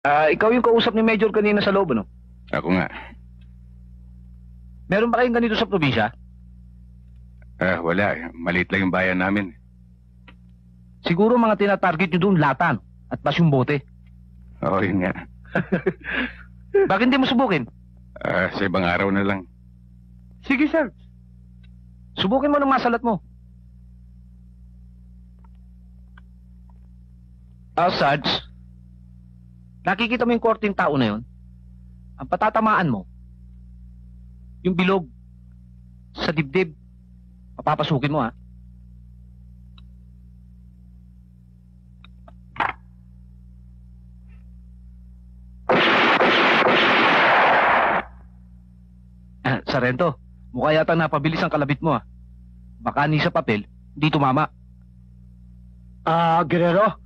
Ikaw yung kausap ni Major kanina sa loob, ano? Ako nga. Meron ba kayong ganito sa probinsya? Wala. Maliit lang yung bayan namin. Siguro mga tinatarget nyo doon, latan at pasyong bote. Oo, yun nga. Bakit hindi mo subukin? Sa ibang araw na lang. Sige, sir. Subukin mo ng masalat mo. Sarge, nakikita mo yung korting tao na yun? Ang patatamaan mo, yung bilog sa dibdib, papapasukin mo, ha? Sarento, mukha yata napabilis ang kalabit mo, ha? Baka ni sa papel, hindi tumama. Guerrero,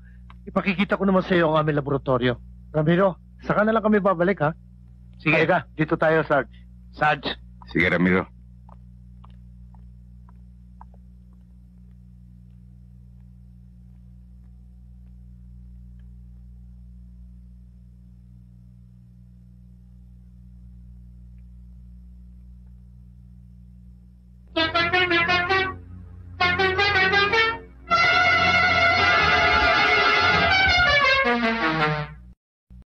ipakikita ko naman sa iyo ang aming laboratorio. Ramiro, saka na lang kami babalik, ha? Sige. Halika, dito tayo, Sarge. Sarge, Sige, Ramiro.